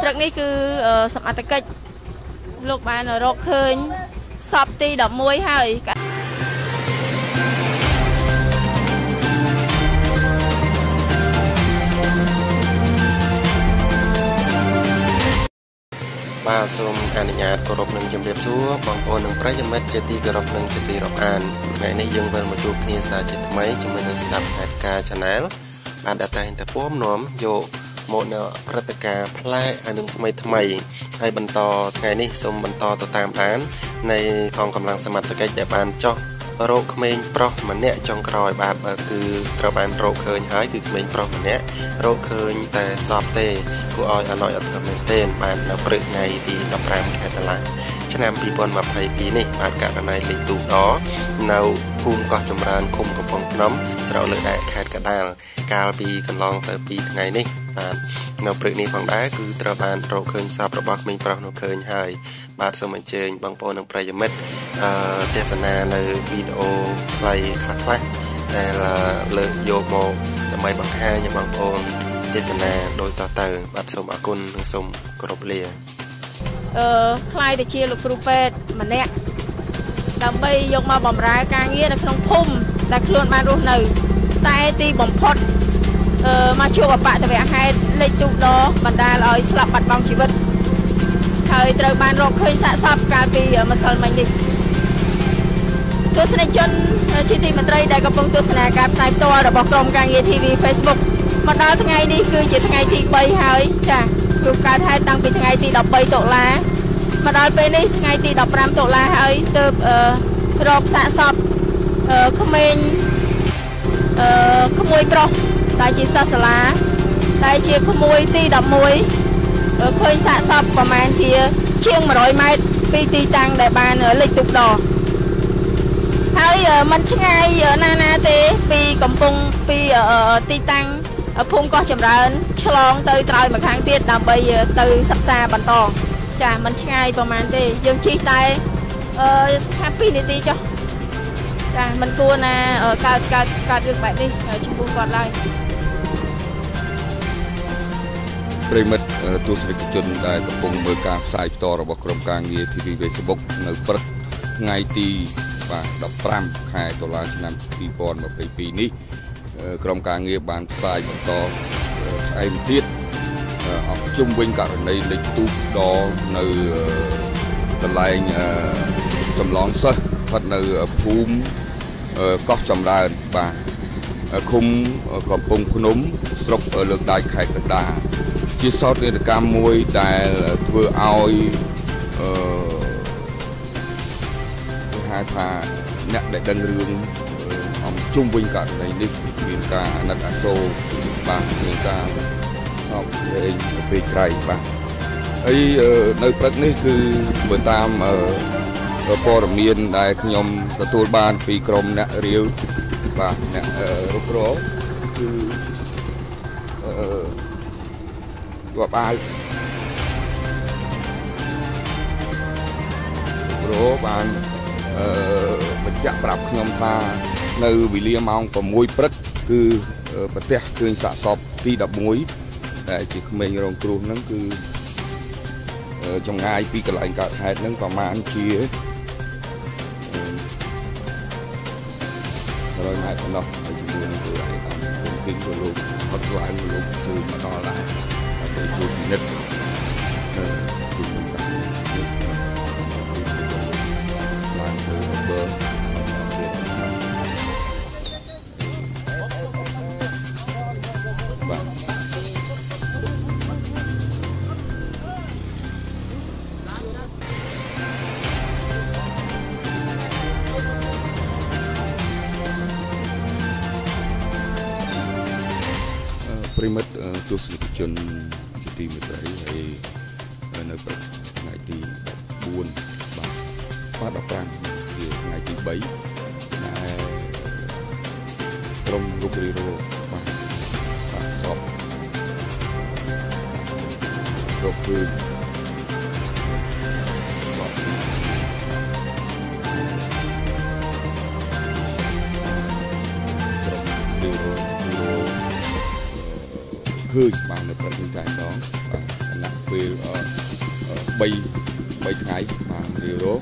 ព្រឹកនេះគឺសមត្ថកិច្ចលោកបានរកឃើញសពទី11ហើយបាទសូមអនុញ្ញាតគោរពនឹងជំរាបសួរបងប្អូននិងប្រិយមិត្តជាទីគោរពនិងជាទីរាប់អានថ្ងៃនេះយើងវិលមកជួបគ្នាសាជាថ្មីជាមួយនឹងស្ដាប់ហេតុការណ៍ Channel បានតែតែពំនាំយកមកនៅព្រឹត្តិការណ៍ប្លែកហើយនឹងថ្មីហើយបន្តថ្ងៃនេះសូមបន្តទៅតាមដាននៃកងកម្លាំងសមត្ថកិច្ចដែលបានចោះរកក្មេងប្រុសម្នាក់ចុងក្រោយបាទគឺត្រូវបានរកឃើញហើយគឺក្មេងប្រុសម្នាក់រកឃើញតែសពទេគួរឲ្យអណោចអធិមែនទែនបាននៅព្រឹកថ្ងៃទី15ខែតុលាឆ្នាំ2022នេះបាទករណីលេខទូដនៅភូមិកោះចម្រើនឃុំកំពង់ភ្នំស្រុកលើកដែកខេត្តកណ្ដាលកាលពីកន្លងទៅ2ថ្ងៃនេះបាទនៅព្រឹកនេះផងដែរគឺត្រូវបានរកឃើញសពរបស់ក្មេងប្រុសនោះឃើញហើយបាទសូមអញ្ជើញបងប្អូននិងប្រិយមិត្តទស្សនានៅវីដេអូខ្លីខ្លះដែលលើកយកមកដើម្បីបង្ហាញឲ្យបងប្អូនទស្សនាដោយតទៅបាទសូមអរគុណនិងសូមគោរពលាខ្លាយទៅជាលោកគ្រូពេទ្យម្នាក់ដើម្បីយកមកបម្រើការងារនៅក្នុងភូមិដែលខ្លួនបានរស់នៅតែទីបំផុតមកជួបអបតវហេតុលេខទូដបណ្ដាលឲ្យស្លាប់បាត់បង់ជីវិតហើយត្រូវបានរកឃើញសាកសពកាលពីម្សិលមិញនេះទស្សនិកជនជាទីមេត្រីដែលកំពុងទស្សនាការផ្សាយផ្ទាល់របស់ក្រុមការងារ TV Facebook មកដល់ថ្ងៃនេះគឺជាថ្ងៃទី3ហើយចាព្រោះកើតហេតុតាំងពីថ្ងៃទី13តុលាមកដល់ពេលនេះថ្ងៃទី15តុលាហើយទើបរកសាកសពក្មេងក្មួយប្រុសដែលជាសិស្សសាលាដែលជាក្មួយទី11ឃើញសាកសពប្រមាណជាង100ម៉ែត្រពីទីតាំងដែលបានលេខទូដហើយมันឆ្ងាយណាទេពីកំពង់ពីទីតាំងភូមិកោះចម្រើនឆ្លងទៅត្រើយមកខាងទៀតដើម្បីទៅសិក្សាបន្តចាมันឆ្ងាយប្រហែលទេយើងជិះតែ2នាទីចុះចាมันគួរណាកើតរឿងបែបនេះចំពោះគាត់ឡើយប្រិមិត្តទស្សនិកជនដែលកំពុងមើលការផ្សាយផ្ទាល់របស់ក្រុមការងារ TV Facebook នៅព្រឹកថ្ងៃទី15ខែតុលាឆ្នាំ2022នេះក្រុមការងារបានផ្សាយបន្តផ្អែមទៀតជុំវិញករណីលេខទូដនៅកន្លែងចម្លងសិស្សស្ថិតនៅភូមិកោះចម្រើនបាទឃុំកំពង់ភ្នំស្រុកលើកដែកខេត្តកណ្ដាលជាសោកនាដកម្មមួយដែលធ្វើឲ្យគេហៅថាអ្នកដែលដឹងរឿងអំជុំវិញករណីនេះមានការអាណិតអាសូរបាទមានការសោកវែងពេកក្រៃបាទហើយនៅព្រឹកនេះគឺបើតាមព័ត៌មានដែលខ្ញុំទទួលបានពីក្រុមអ្នករាវបាទអ្នករុករកគឺរាប់អាវព្រោះបានបញ្ជាក់ប្រាប់ខ្ញុំថានៅវេលាម៉ោង6ព្រឹកគឺប្រទេសឃើញសាកសពទី11ដែលជាក្មេងរងគ្រោះហ្នឹងគឺចម្ងាយពីកន្លែងកើតហេតុហ្នឹងប្រមាណជា100ម៉ែត្រប៉ុណ្ណោះហើយជាមួយនឹងគឺឯកឧបគិក៏លោកផឹកឡើងលោកជួយមកដល់ដែរដើម្បីជួយពិនិត្យជួយនឹងការឡើងទៅបើប្រិមិត្តទស្សនិកជនជាទីមេត្រីហើយនៅព្រឹកថ្ងៃទី14បាទ15ជាថ្ងៃទី3ដែលក្រុមរុករកបាទសាកសពរកឃើញសពក្រុម ឃើញបាននៅព្រឹកនេះតែម្ដងបាទគណៈ ពេល3ថ្ងៃបាទរៀបរក